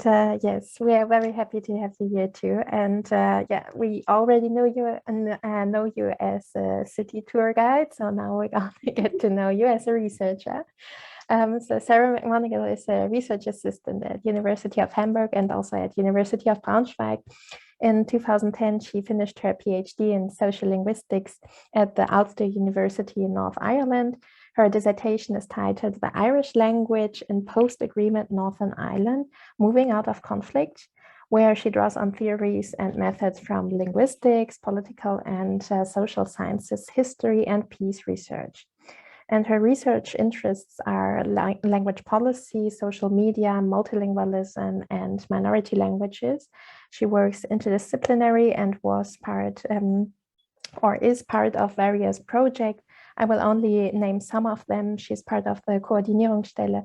And yes, we are very happy to have you here too. And yeah, we already know you and know you as a city tour guide. So now we're going to get to know you as a researcher. So Sarah McMonagle is a research assistant at University of Hamburg and also at University of Braunschweig. In 2010, she finished her PhD in social linguistics at the Ulster University in North Ireland. Her dissertation is titled The Irish Language in Post-Agreement Northern Ireland, Moving Out of Conflict, where she draws on theories and methods from linguistics, political and social sciences, history, and peace research. And her research interests are language policy, social media, multilingualism, and minority languages. She works interdisciplinary and was part or is part of various projects. I will only name some of them. She's part of the Koordinierungsstelle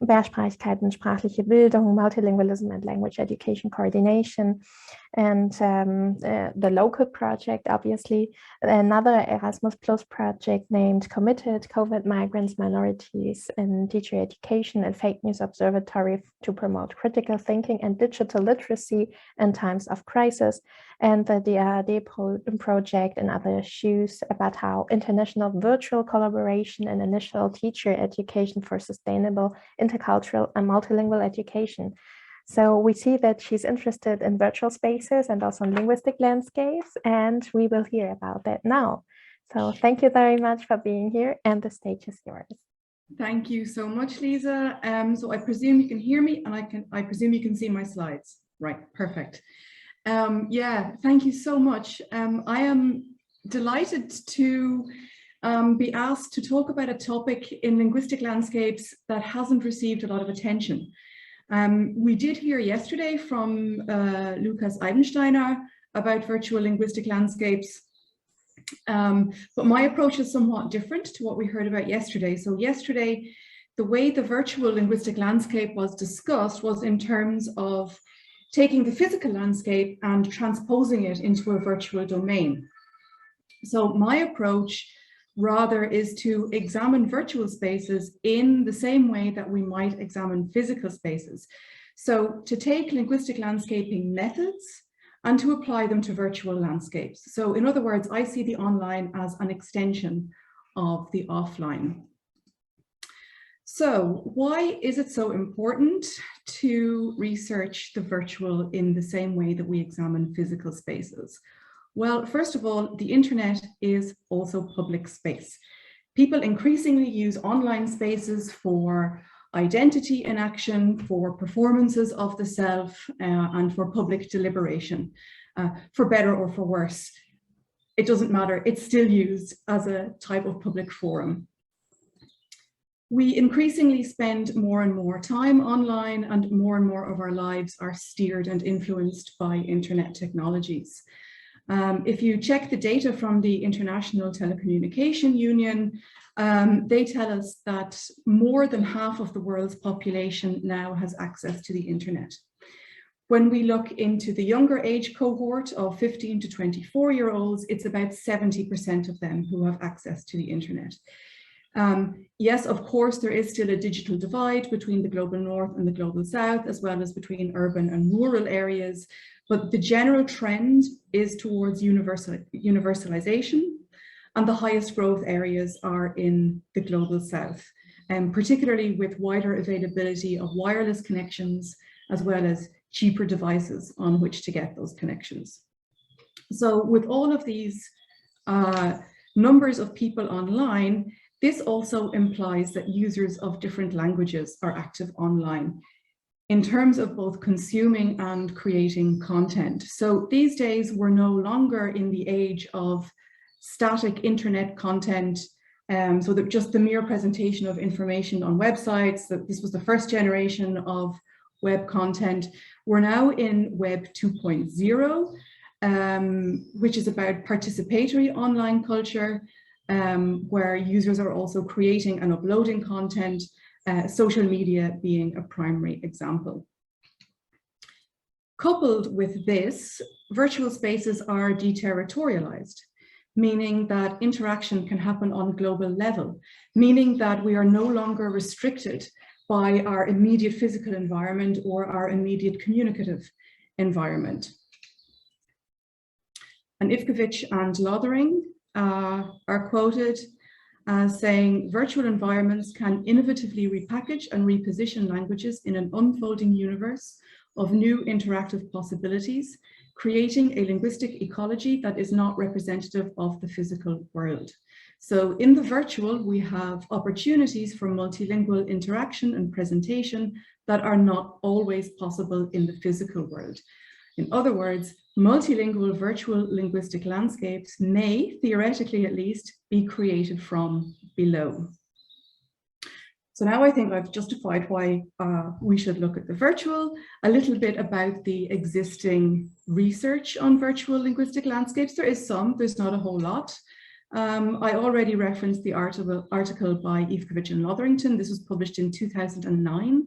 Mehrsprachigkeit und sprachliche Bildung, Multilingualism and Language Education Coordination, and the LoCALL project, obviously, another Erasmus Plus project named Committed COVID Migrants, Minorities in Teacher Education and Fake News Observatory to promote critical thinking and digital literacy in times of crisis, and the DAAD project and other issues about how international virtual collaboration and initial teacher education for sustainable intercultural and multilingual education. So we see that she's interested in virtual spaces and also in linguistic landscapes, and we will hear about that now. So thank you very much for being here, and the stage is yours. Thank you so much, Lisa. So I presume you can hear me, and I presume you can see my slides. Right, perfect. Yeah, thank you so much. I am delighted to be asked to talk about a topic in linguistic landscapes that hasn't received a lot of attention. We did hear yesterday from Lukas Eibensteiner about virtual linguistic landscapes, but my approach is somewhat different to what we heard about yesterday. So yesterday, the way the virtual linguistic landscape was discussed was in terms of taking the physical landscape and transposing it into a virtual domain. So my approach rather is to examine virtual spaces in the same way that we might examine physical spaces. So to take linguistic landscaping methods and to apply them to virtual landscapes. So in other words, I see the online as an extension of the offline. So why is it so important to research the virtual in the same way that we examine physical spaces? Well, first of all, the internet is also public space. People increasingly use online spaces for identity enaction, for performances of the self, and for public deliberation, for better or for worse. It doesn't matter, it's still used as a type of public forum. We increasingly spend more and more time online, and more of our lives are steered and influenced by internet technologies. If you check the data from the International Telecommunication Union, they tell us that more than half of the world's population now has access to the internet. When we look into the younger age cohort of 15 to 24-year-olds, it's about 70% of them who have access to the internet. Yes, of course, there is still a digital divide between the global north and the global south, as well as between urban and rural areas. But the general trend is towards universalization, and the highest growth areas are in the global south, particularly with wider availability of wireless connections, as well as cheaper devices on which to get those connections. So with all of these numbers of people online, this also implies that users of different languages are active online, in terms of both consuming and creating content. So these days, we're no longer in the age of static internet content, so that just the mere presentation of information on websites, that this was the first generation of web content. We're now in Web 2.0, which is about participatory online culture, where users are also creating and uploading content, social media being a primary example. Coupled with this, virtual spaces are deterritorialized, meaning that interaction can happen on a global level, meaning that we are no longer restricted by our immediate physical environment or our immediate communicative environment. And Ivkovic and Lothering are quoted as saying, virtual environments can innovatively repackage and reposition languages in an unfolding universe of new interactive possibilities, creating a linguistic ecology that is not representative of the physical world. So in the virtual, we have opportunities for multilingual interaction and presentation that are not always possible in the physical world. In other words, multilingual virtual linguistic landscapes may, theoretically at least, be created from below. So now I think I've justified why we should look at the virtual, a little bit about the existing research on virtual linguistic landscapes. There is some, there's not a whole lot. I already referenced the article by Ivkovic and Lotherington. This was published in 2009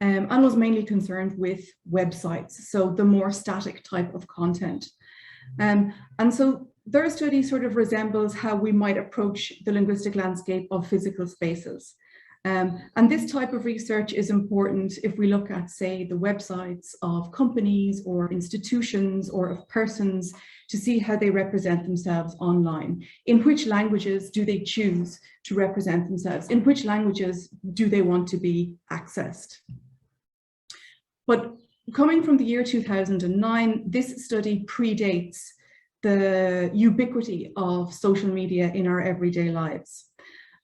and was mainly concerned with websites, so the more static type of content. And so their study sort of resembles how we might approach the linguistic landscape of physical spaces. And this type of research is important if we look at, say, the websites of companies or institutions or of persons to see how they represent themselves online. In which languages do they choose to represent themselves? In which languages do they want to be accessed? But coming from the year 2009, this study predates the ubiquity of social media in our everyday lives.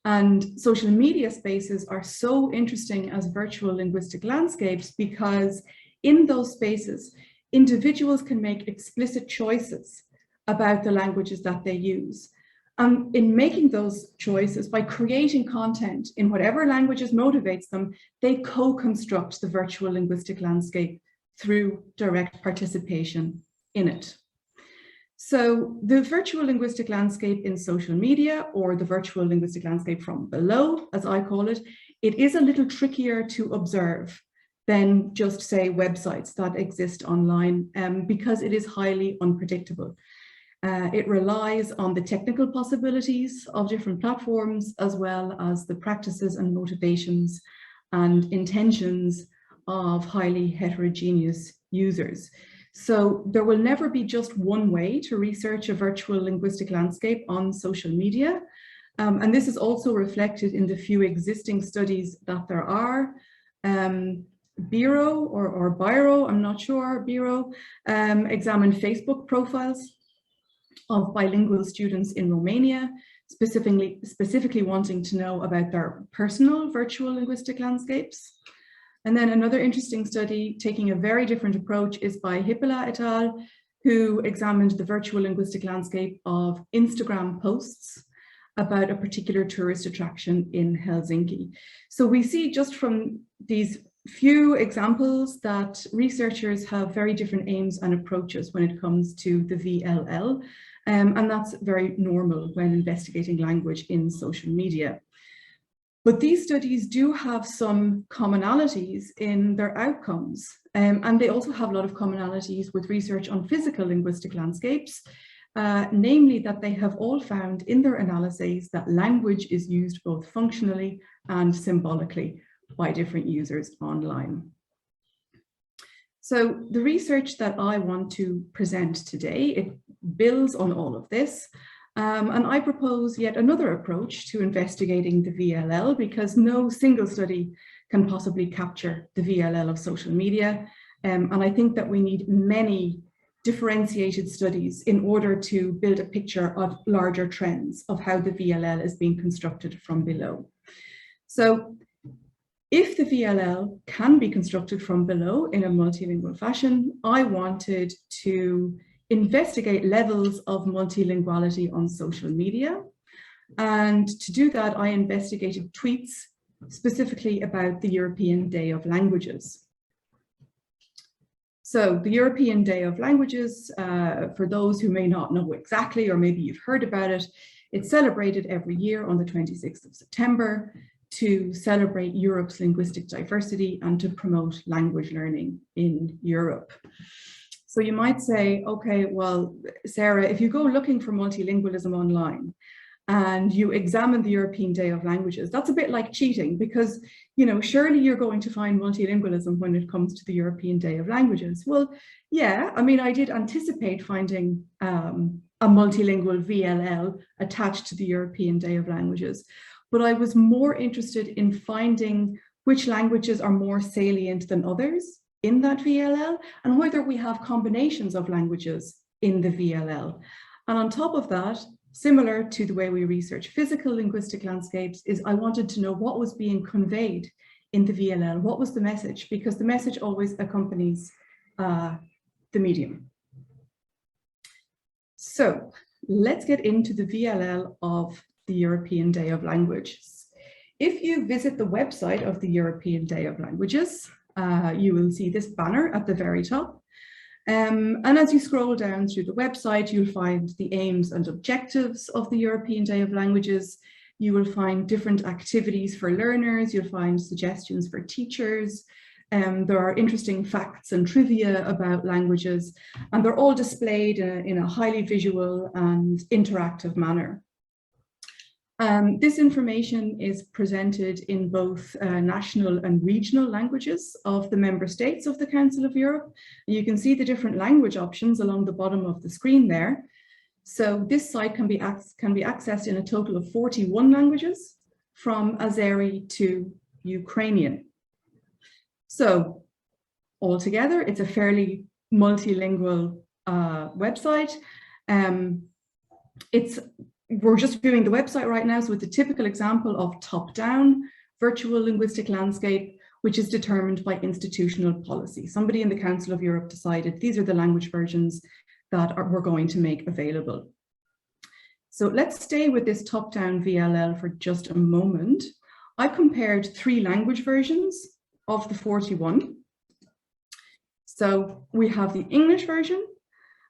And social media spaces are so interesting as virtual linguistic landscapes because in those spaces, individuals can make explicit choices about the languages that they use. And in making those choices, by creating content in whatever languages motivates them, they co-construct the virtual linguistic landscape through direct participation in it. So the virtual linguistic landscape in social media, or the virtual linguistic landscape from below, as I call it, it is a little trickier to observe than just, say, websites that exist online because it is highly unpredictable. It relies on the technical possibilities of different platforms, as well as the practices and motivations and intentions of highly heterogeneous users. So there will never be just one way to research a virtual linguistic landscape on social media. And this is also reflected in the few existing studies that there are. Biro or Biro, I'm not sure, Biro, examined Facebook profiles of bilingual students in Romania, specifically wanting to know about their personal virtual linguistic landscapes. And then another interesting study taking a very different approach is by Hippela et al., who examined the virtual linguistic landscape of Instagram posts about a particular tourist attraction in Helsinki. So we see just from these few examples that researchers have very different aims and approaches when it comes to the VLL, and that's very normal when investigating language in social media. But these studies do have some commonalities in their outcomes, and they also have a lot of commonalities with research on physical linguistic landscapes, namely that they have all found in their analyses that language is used both functionally and symbolically by different users online. So the research that I want to present today, it builds on all of this. And I propose yet another approach to investigating the VLL, because no single study can possibly capture the VLL of social media. And I think that we need many differentiated studies in order to build a picture of larger trends of how the VLL is being constructed from below. So if the VLL can be constructed from below in a multilingual fashion, I wanted to investigate levels of multilinguality on social media. And to do that, I investigated tweets specifically about the European Day of Languages. So the European Day of Languages, for those who may not know exactly, or maybe you've heard about it, it's celebrated every year on the 26th of September to celebrate Europe's linguistic diversity and to promote language learning in Europe. So you might say, okay, well, Sarah, if you go looking for multilingualism online and you examine the European Day of Languages, that's a bit like cheating, because you know, surely you're going to find multilingualism when it comes to the European Day of Languages. Well, yeah, I mean, I did anticipate finding a multilingual VLL attached to the European Day of Languages, but I was more interested in finding which languages are more salient than others in that VLL, and whether we have combinations of languages in the VLL. And on top of that, similar to the way we research physical linguistic landscapes, is I wanted to know what was being conveyed in the VLL, what was the message, because the message always accompanies the medium. So let's get into the VLL of the European Day of Languages. If you visit the website of the European Day of Languages, you will see this banner at the very top. And as you scroll down through the website, you'll find the aims and objectives of the European Day of Languages. You will find different activities for learners. You'll find suggestions for teachers. There are interesting facts and trivia about languages, and they're all displayed in a highly visual and interactive manner. This information is presented in both national and regional languages of the member states of the Council of Europe. You can see the different language options along the bottom of the screen there. So this site can be accessed in a total of 41 languages, from Azeri to Ukrainian. So altogether, it's a fairly multilingual website. We're just viewing the website right now, so it's a typical example of top-down virtual linguistic landscape, which is determined by institutional policy. Somebody in the Council of Europe decided these are the language versions that we're going to make available. So let's stay with this top-down VLL for just a moment. I compared 3 language versions of the 41. So we have the English version,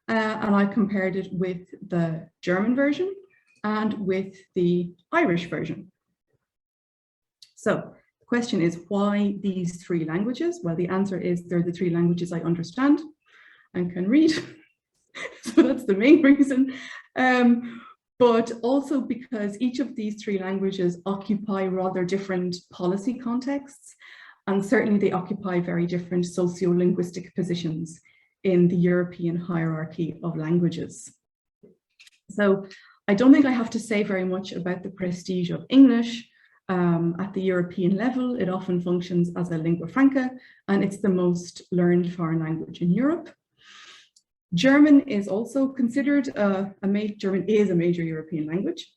and I compared it with the German version and with the Irish version. So the question is, why these 3 languages? Well, the answer is they're the 3 languages I understand and can read. So that's the main reason. But also because each of these 3 languages occupy rather different policy contexts, and certainly they occupy very different socio-linguistic positions in the European hierarchy of languages. So I don't think I have to say very much about the prestige of English at the European level. It often functions as a lingua franca, and it's the most learned foreign language in Europe. German is also considered German is a major European language.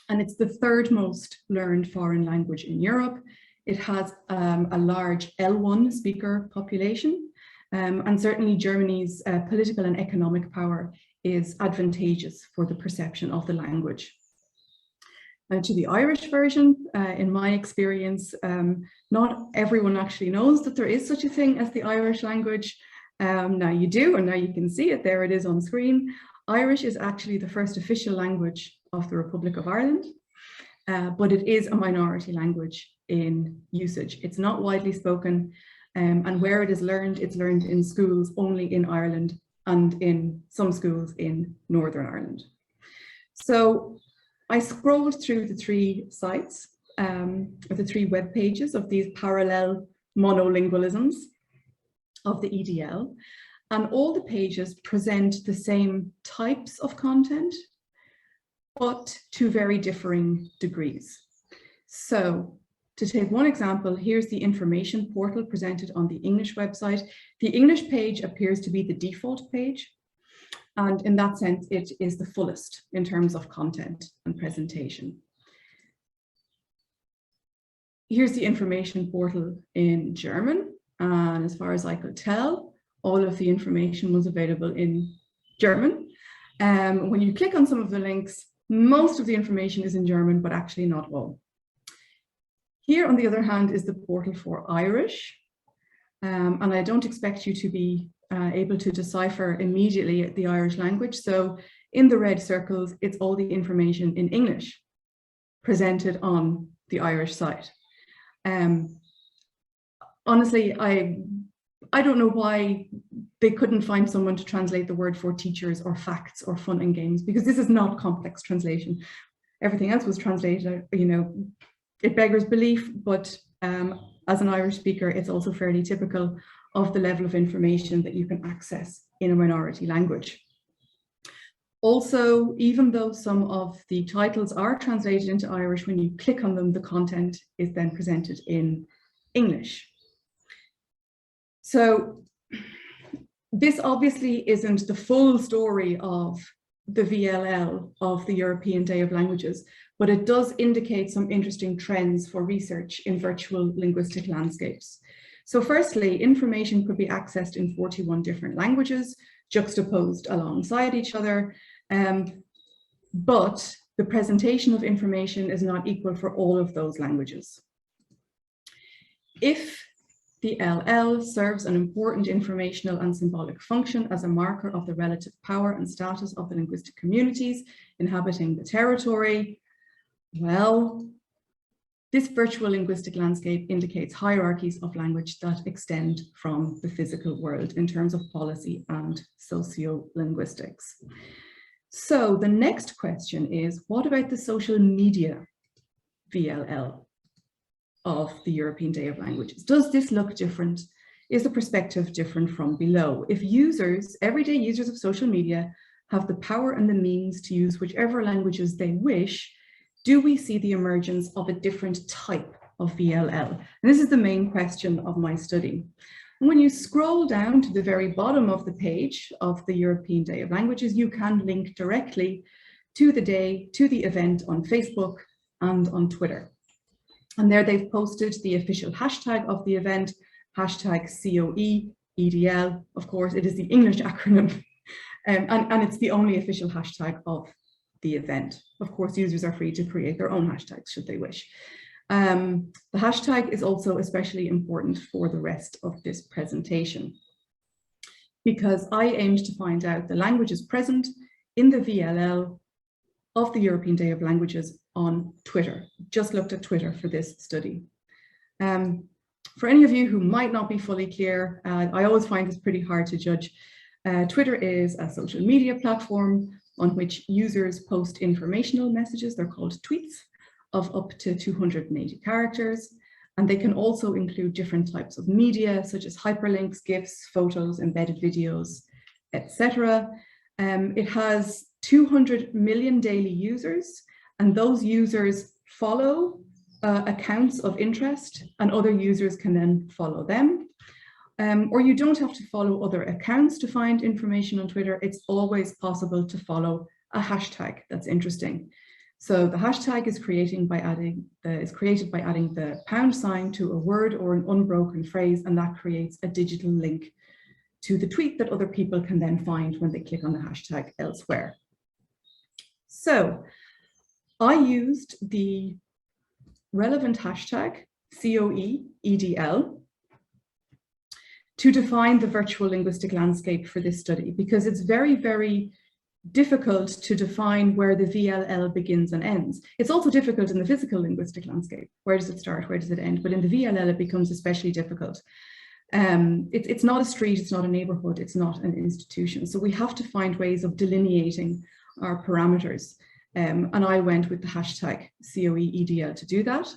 And it's the 3rd most learned foreign language in Europe. It has a large L1 speaker population. And certainly Germany's political and economic power is advantageous for the perception of the language. To the Irish version, in my experience, not everyone actually knows that there is such a thing as the Irish language. Now you do, and now you can see it, there it is on screen. Irish is actually the first official language of the Republic of Ireland, but it is a minority language in usage. It's not widely spoken. And where it is learned, it's learned in schools only in Ireland and in some schools in Northern Ireland. So I scrolled through the 3 sites, or the 3 web pages of these parallel monolingualisms of the EDL, and all the pages present the same types of content, but to very differing degrees. So to take one example, here's the information portal presented on the English website. The English page appears to be the default page, and in that sense, it is the fullest in terms of content and presentation. Here's the information portal in German, and as far as I could tell, all of the information was available in German. When you click on some of the links, most of the information is in German, but actually not all. Here, on the other hand, is the portal for Irish, and I don't expect you to be able to decipher immediately the Irish language. So in the red circles, it's all the information in English presented on the Irish site. Honestly, I don't know why they couldn't find someone to translate the word for teachers or facts or fun and games, because this is not complex translation. everything else was translated, you know, it beggars belief, but as an Irish speaker, it's also fairly typical of the level of information that you can access in a minority language. Also, even though some of the titles are translated into Irish, when you click on them, the content is then presented in English. So this obviously isn't the full story of the VLL of the European Day of Languages, but it does indicate some interesting trends for research in virtual linguistic landscapes. So firstly, information could be accessed in 41 different languages, juxtaposed alongside each other, but the presentation of information is not equal for all of those languages. If the LL serves an important informational and symbolic function as a marker of the relative power and status of the linguistic communities inhabiting the territory, well, this virtual linguistic landscape indicates hierarchies of language that extend from the physical world in terms of policy and sociolinguistics. So the next question is, what about the social media VLL of the European Day of Languages? Does this look different? Is the perspective different from below? If users, everyday users of social media, have the power and the means to use whichever languages they wish, do we see the emergence of a different type of VLL? And this is the main question of my study. And when you scroll down to the very bottom of the page of the European Day of Languages, you can link directly to the day, to the event on Facebook and on Twitter. And there they've posted the official hashtag of the event, hashtag COE-EDL. Of course, it is the English acronym, and it's the only official hashtag of the event. Of course, users are free to create their own hashtags should they wish. The hashtag is also especially important for the rest of this presentation, because I aimed to find out the languages present in the VLL of the European Day of Languages on Twitter. Just looked at Twitter for this study. For any of you who might not be fully clear, I always find this pretty hard to judge. Twitter is a social media platform on which users post informational messages. They're called tweets of up to 280 characters. And they can also include different types of media, such as hyperlinks, GIFs, photos, embedded videos, etc. It has 200 million daily users, and those users follow accounts of interest, and other users can then follow them. Or you don't have to follow other accounts to find information on Twitter. It's always possible to follow a hashtag that's interesting. So the hashtag is created by adding the pound sign to a word or an unbroken phrase, and that creates a digital link to the tweet that other people can then find when they click on the hashtag elsewhere. So I used the relevant hashtag COE-EDL to define the virtual linguistic landscape for this study, because it's very, very difficult to define where the VLL begins and ends. It's also difficult in the physical linguistic landscape. Where does it start? Where does it end? But in the VLL, it becomes especially difficult. It's not a street, it's not a neighborhood, it's not an institution. So we have to find ways of delineating our parameters. And I went with the hashtag COE-EDL to do that.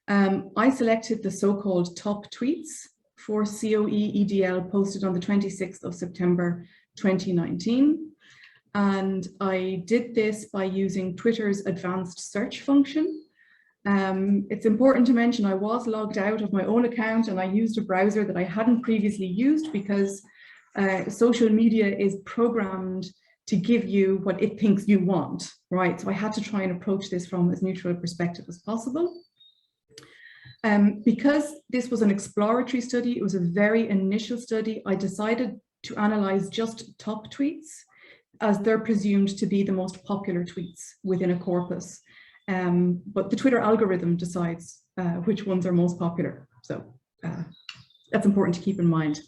I selected the so-called top tweets for COE-EDL posted on the 26th of September 2019. And I did this by using Twitter's advanced search function. It's important to mention I was logged out of my own account and I used a browser that I hadn't previously used, because social media is programmed to give you what it thinks you want, right? So I had to try and approach this from as neutral a perspective as possible. Because this was an exploratory study, it was a very initial study, I decided to analyze just top tweets, as they're presumed to be the most popular tweets within a corpus. But the Twitter algorithm decides which ones are most popular. So that's important to keep in mind.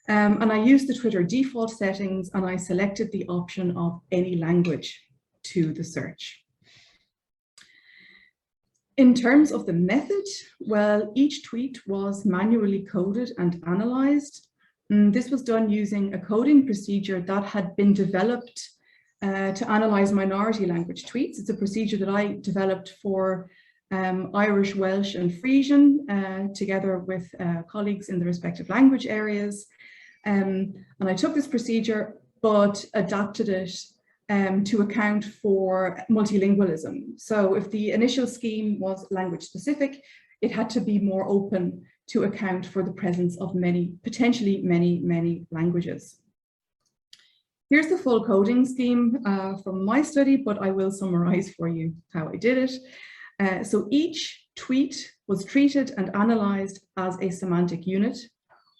And I used the Twitter default settings, and I selected the option of any language to the search. In terms of the method, well, each tweet was manually coded and analyzed. This was done using a coding procedure that had been developed to analyze minority language tweets. It's a procedure that I developed for Irish, Welsh and Frisian, together with colleagues in the respective language areas. And I took this procedure, but adapted it to account for multilingualism. So if the initial scheme was language specific, it had to be more open to account for the presence of many, potentially many languages. Here's the full coding scheme from my study, but I will summarize for you how I did it. So each tweet was treated and analyzed as a semantic unit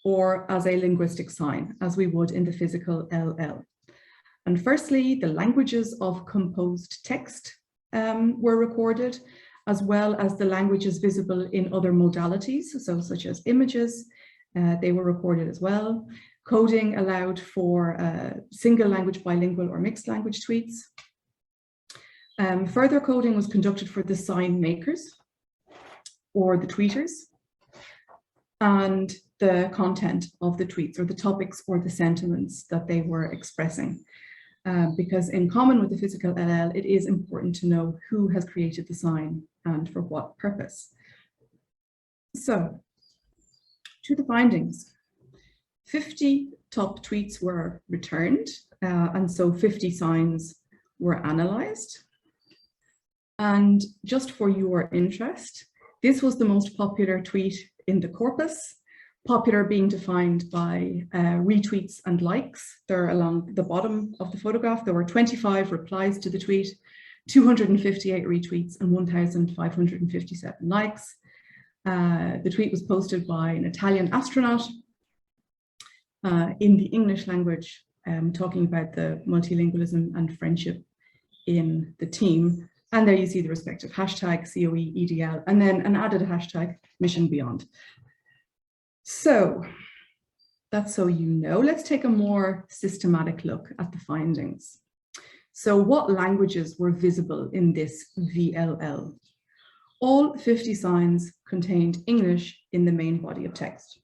or as a linguistic sign, as we would in the physical LL. And firstly, the languages of composed text were recorded, as well as the languages visible in other modalities, so such as images, they were recorded as well. Coding allowed for single language, bilingual or mixed language tweets. Further coding was conducted for the sign makers or the tweeters, and the content of the tweets, or the topics or the sentiments that they were expressing. Because in common with the physical LL, it is important to know who has created the sign and for what purpose. So, to the findings. 50 top tweets were returned, and so 50 signs were analyzed. And just for your interest, this was the most popular tweet in the corpus. Popular being defined by retweets and likes. They're along the bottom of the photograph. There were 25 replies to the tweet, 258 retweets and 1,557 likes. The tweet was posted by an Italian astronaut in the English language, talking about the multilingualism and friendship in the team. And there you see the respective hashtag COE EDL, and then an added hashtag Mission Beyond. So that's so you know. Let's take a more systematic look at the findings. So what languages were visible in this VLL? All 50 signs contained English in the main body of text,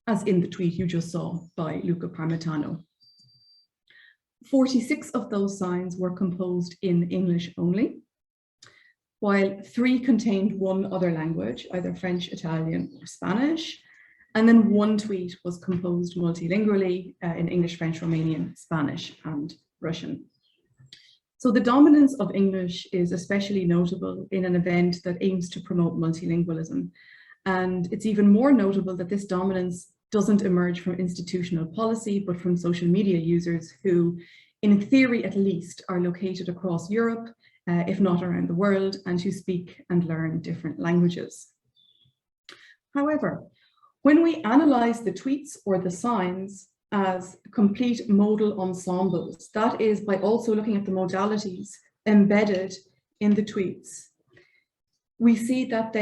as in the tweet you just saw by Luca Parmitano. 46 of those signs were composed in English only, while 3 contained one other language, either French, Italian, or Spanish. And then 1 tweet was composed multilingually in English, French, Romanian, Spanish, and Russian. So the dominance of English is especially notable in an event that aims to promote multilingualism. And it's even more notable that this dominance doesn't emerge from institutional policy, but from social media users who, in theory at least, are located across Europe, if not around the world, and who speak and learn different languages. However, when we analyze the tweets or the signs as complete modal ensembles, that is by also looking at the modalities embedded in the tweets, we see that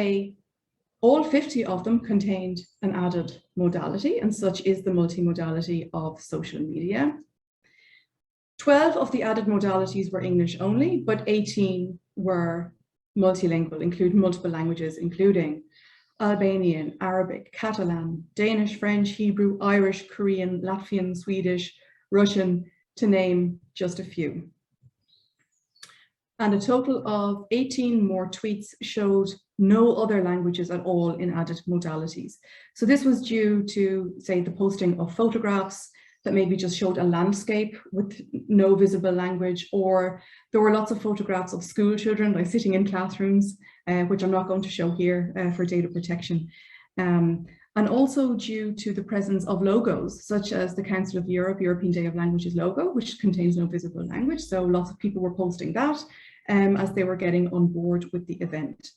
all 50 of them contained an added modality, and such is the multimodality of social media. 12 of the added modalities were English only, but 18 were multilingual, including multiple languages, including Albanian, Arabic, Catalan, Danish, French, Hebrew, Irish, Korean, Latvian, Swedish, Russian, to name just a few. And a total of 18 more tweets showed no other languages at all in added modalities. So this was due to, say, the posting of photographs that maybe just showed a landscape with no visible language, or there were lots of photographs of school children like sitting in classrooms, which I'm not going to show here for data protection. And also due to the presence of logos, such as the Council of Europe European Day of Languages logo, which contains no visible language. So lots of people were posting that as they were getting on board with the event.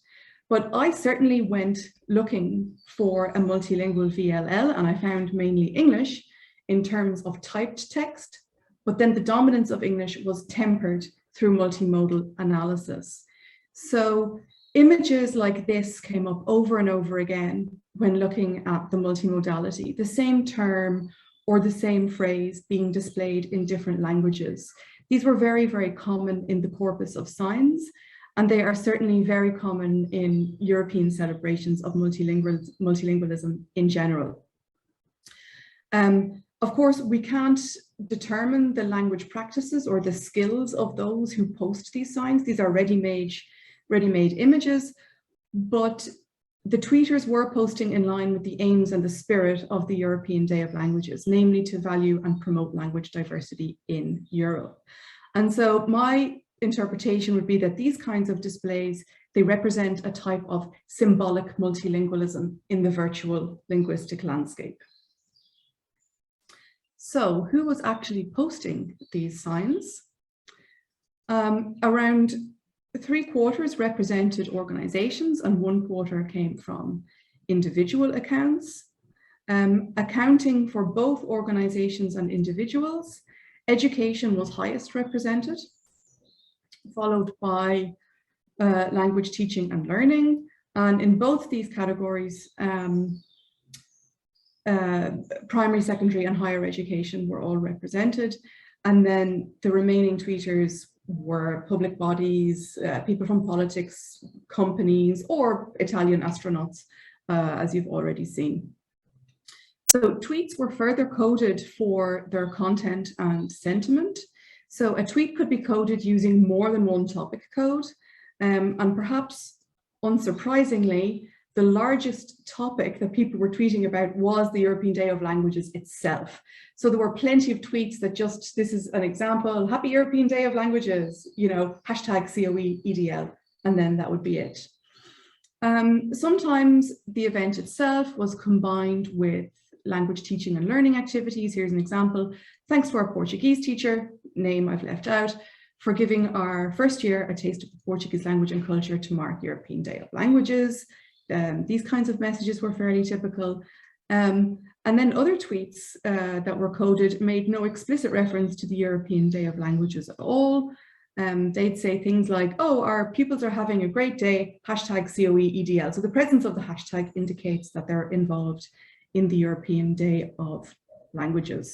But I certainly went looking for a multilingual VLL, and I found mainly English in terms of typed text, but then the dominance of English was tempered through multimodal analysis. So images like this came up over and over again when looking at the multimodality, the same term or the same phrase being displayed in different languages. These were very, very common in the corpus of signs, and they are certainly very common in European celebrations of multilingualism in general. Of course, we can't determine the language practices or the skills of those who post these signs. These are ready-made images, but the tweeters were posting in line with the aims and the spirit of the European Day of Languages, namely to value and promote language diversity in Europe. And so my interpretation would be that these kinds of displays, they represent a type of symbolic multilingualism in the virtual linguistic landscape. So who was actually posting these signs? Around 3/4 represented organizations and 1/4 came from individual accounts. Accounting for both organizations and individuals, education was highest represented, followed by language teaching and learning. And in both these categories, primary, secondary and higher education were all represented. And then the remaining tweeters were public bodies, people from politics, companies, or Italian astronauts, as you've already seen. So tweets were further coded for their content and sentiment. So a tweet could be coded using more than one topic code. And perhaps unsurprisingly, the largest topic that people were tweeting about was the European Day of Languages itself. So there were plenty of tweets that just, this is an example, Happy European Day of Languages, you know, hashtag COE EDL, and then that would be it. Sometimes the event itself was combined with language teaching and learning activities. Here's an example. Thanks to our Portuguese teacher, name I've left out, for giving our first year a taste of the Portuguese language and culture to mark European Day of Languages. These kinds of messages were fairly typical. And then other tweets that were coded made no explicit reference to the European Day of Languages at all. They'd say things like, oh, our pupils are having a great day, hashtag COE EDL. So the presence of the hashtag indicates that they're involved in the European Day of Languages.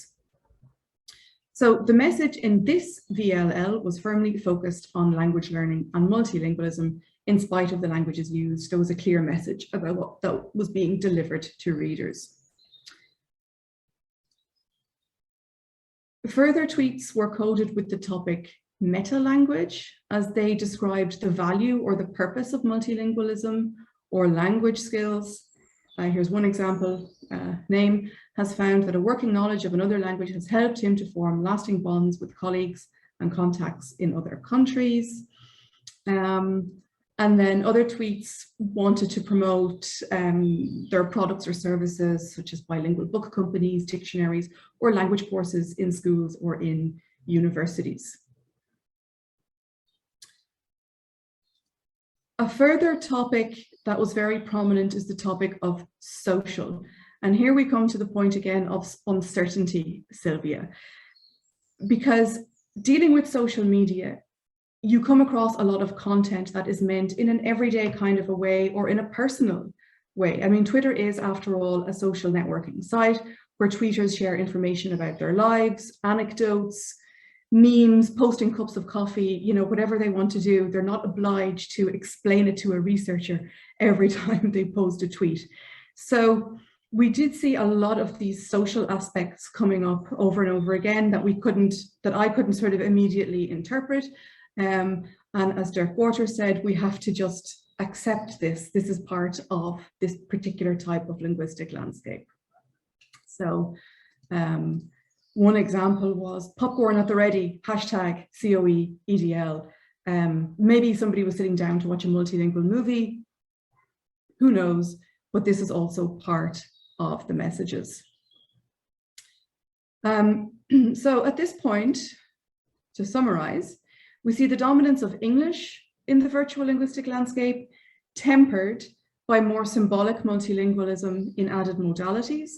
So the message in this VLL was firmly focused on language learning and multilingualism. In spite of the languages used, there was a clear message about what that was being delivered to readers. Further tweets were coded with the topic meta-language, as they described the value or the purpose of multilingualism or language skills. Here's one example. Name has found that a working knowledge of another language has helped him to form lasting bonds with colleagues and contacts in other countries. And then other tweets wanted to promote their products or services, such as bilingual book companies, dictionaries, or language courses in schools or in universities. A further topic that was very prominent is the topic of social. And here we come to the point again of uncertainty, Sylvia, because dealing with social media, you come across a lot of content that is meant in an everyday kind of a way or in a personal way. I mean, Twitter is, after all, a social networking site where tweeters share information about their lives, anecdotes, memes, posting cups of coffee, you know, whatever they want to do. They're not obliged to explain it to a researcher every time they post a tweet. So we did see a lot of these social aspects coming up over and over again that I couldn't sort of immediately interpret. And as Dirk Waters said, we have to just accept this. This is part of this particular type of linguistic landscape. So one example was popcorn at the ready, hashtag COE EDL. Maybe somebody was sitting down to watch a multilingual movie, who knows, but this is also part of the messages. So at this point, to summarize, we see the dominance of English in the virtual linguistic landscape, tempered by more symbolic multilingualism in added modalities,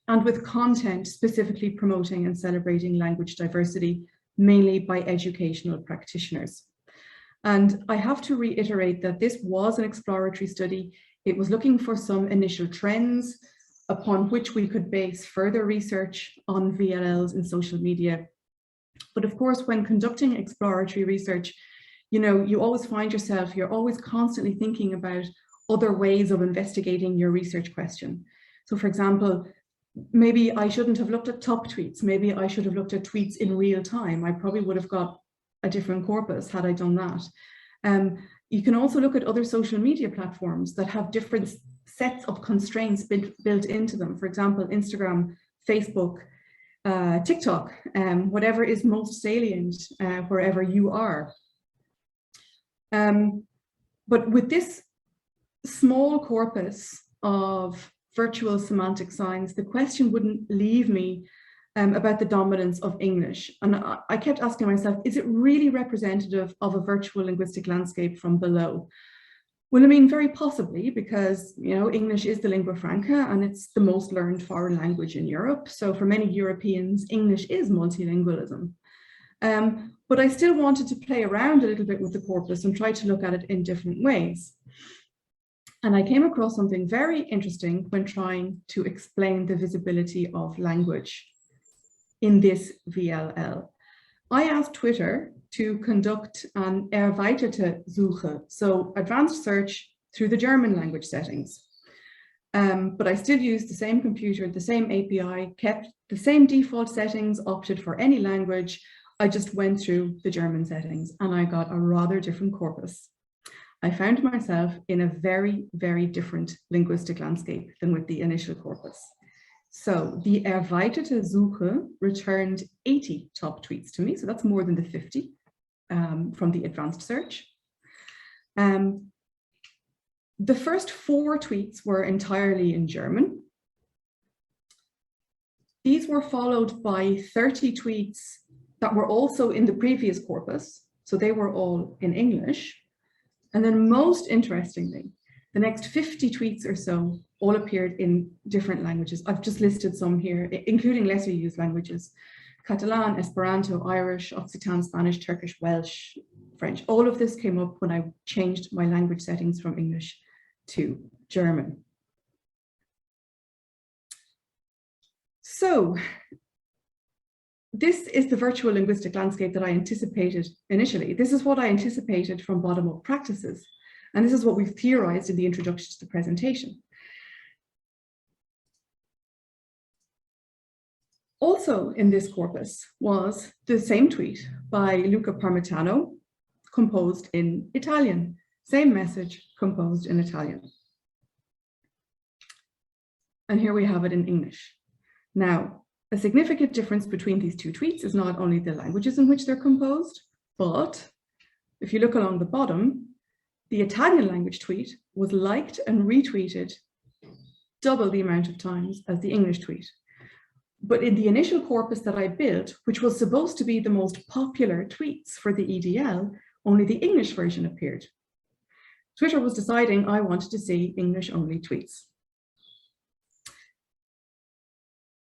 and with content specifically promoting and celebrating language diversity, mainly by educational practitioners. And I have to reiterate that this was an exploratory study. It was looking for some initial trends upon which we could base further research on VLLs in social media. But of course, when conducting exploratory research, you know, you always find yourself, you're always constantly thinking about other ways of investigating your research question. So for example, maybe I shouldn't have looked at top tweets. Maybe I should have looked at tweets in real time. I probably would have got a different corpus had I done that. You can also look at other social media platforms that have different sets of constraints built into them. For example, Instagram, Facebook, TikTok, whatever is most salient wherever you are. But with this small corpus of virtual semantic signs, the question wouldn't leave me about the dominance of English. And I kept asking myself, is it really representative of a virtual linguistic landscape from below? Well, I mean, very possibly, because, you know, English is the lingua franca and it's the most learned foreign language in Europe. So for many Europeans, English is multilingualism. But I still wanted to play around a little bit with the corpus and try to look at it in different ways. And I came across something very interesting when trying to explain the visibility of language in this VLL. I asked Twitter to conduct an erweiterte Suche, so advanced search through the German language settings. But I still used the same computer, the same API, kept the same default settings, opted for any language. I just went through the German settings and I got a rather different corpus. I found myself in a very, very different linguistic landscape than with the initial corpus. So the erweiterte Suche returned 80 top tweets to me. So that's more than the 50 from the advanced search. The first 4 tweets were entirely in German. These were followed by 30 tweets that were also in the previous corpus. So they were all in English. And then most interestingly, the next 50 tweets or so all appeared in different languages. I've just listed some here, including lesser used languages: Catalan, Esperanto, Irish, Occitan, Spanish, Turkish, Welsh, French. All of this came up when I changed my language settings from English to German. So this is the virtual linguistic landscape that I anticipated initially. This is what I anticipated from bottom-up practices. And this is what we've theorized in the introduction to the presentation. Also in this corpus was the same tweet by Luca Parmitano, composed in Italian. Same message, composed in Italian. And here we have it in English. Now, a significant difference between these two tweets is not only the languages in which they're composed, but if you look along the bottom, the Italian language tweet was liked and retweeted double the amount of times as the English tweet. But in the initial corpus that I built, which was supposed to be the most popular tweets for the EDL, only the English version appeared. Twitter was deciding I wanted to see English-only tweets.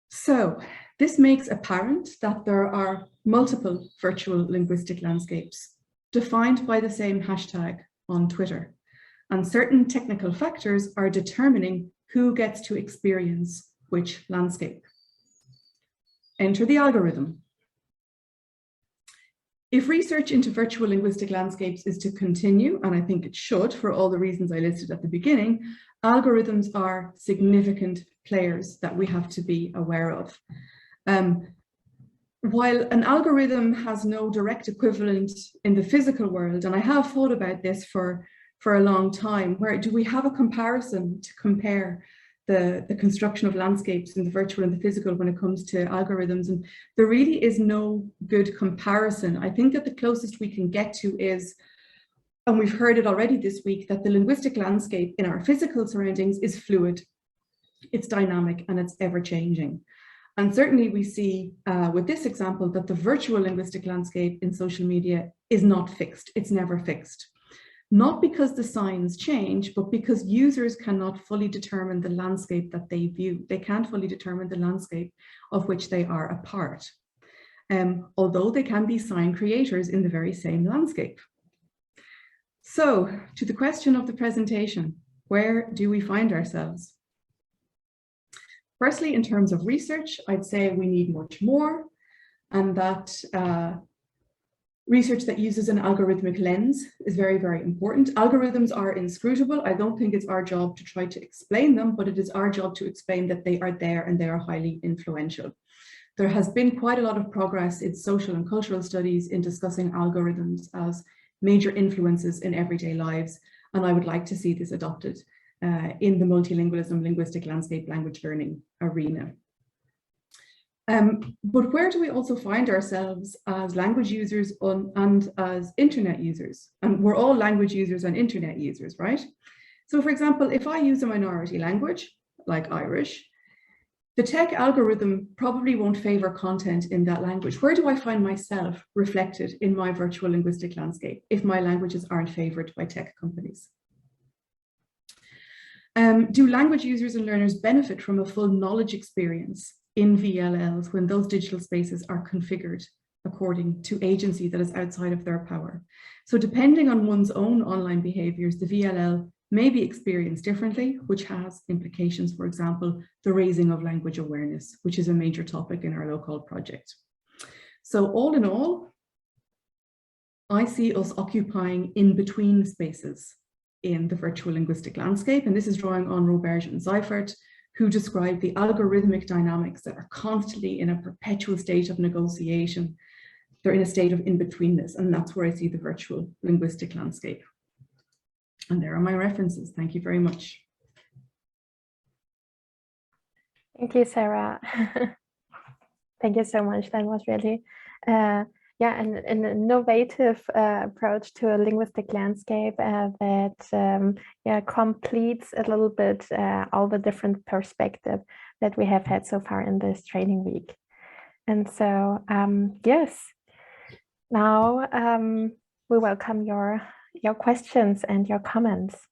So this makes apparent that there are multiple virtual linguistic landscapes defined by the same hashtag on Twitter, and certain technical factors are determining who gets to experience which landscape. Enter the algorithm. If research into virtual linguistic landscapes is to continue, and I think it should for all the reasons I listed at the beginning, algorithms are significant players that we have to be aware of. While an algorithm has no direct equivalent in the physical world, and I have thought about this for a long time, where do we have a comparison to compare the construction of landscapes in the virtual and the physical when it comes to algorithms? And there really is no good comparison. I think that the closest we can get to is, and we've heard it already this week, that the linguistic landscape in our physical surroundings is fluid, it's dynamic, and it's ever-changing. And certainly we see with this example that the virtual linguistic landscape in social media is not fixed. It's never fixed. Not because the signs change, but because users cannot fully determine the landscape that they view. They can't fully determine the landscape of which they are a part, although they can be sign creators in the very same landscape. So to the question of the presentation, where do we find ourselves? Firstly, in terms of research, I'd say we need much more, and that Research that uses an algorithmic lens is very, very important. Algorithms are inscrutable. I don't think it's our job to try to explain them, but it is our job to explain that they are there and they are highly influential. There has been quite a lot of progress in social and cultural studies in discussing algorithms as major influences in everyday lives, and I would like to see this adopted in the multilingualism, linguistic landscape, language learning arena. But where do we also find ourselves as language users and as internet users? And we're all language users and internet users, right? So for example, if I use a minority language, like Irish, the tech algorithm probably won't favor content in that language. Where do I find myself reflected in my virtual linguistic landscape if my languages aren't favored by tech companies? Do language users and learners benefit from a full knowledge experience in VLLs when those digital spaces are configured according to agency that is outside of their power? So depending on one's own online behaviors, the VLL may be experienced differently, which has implications, for example, the raising of language awareness, which is a major topic in our LoCALL project. So all in all, I see us occupying in-between spaces in the virtual linguistic landscape, and this is drawing on Roberge and Seifert, who describe the algorithmic dynamics that are constantly in a perpetual state of negotiation. They're in a state of in-betweenness, and that's where I see the virtual linguistic landscape. And there are my references. Thank you very much. Thank you, Sarah. Thank you so much. That was really, an innovative approach to a linguistic landscape that completes a little bit all the different perspectives that we have had so far in this training week. And so, yes, now we welcome your questions and your comments.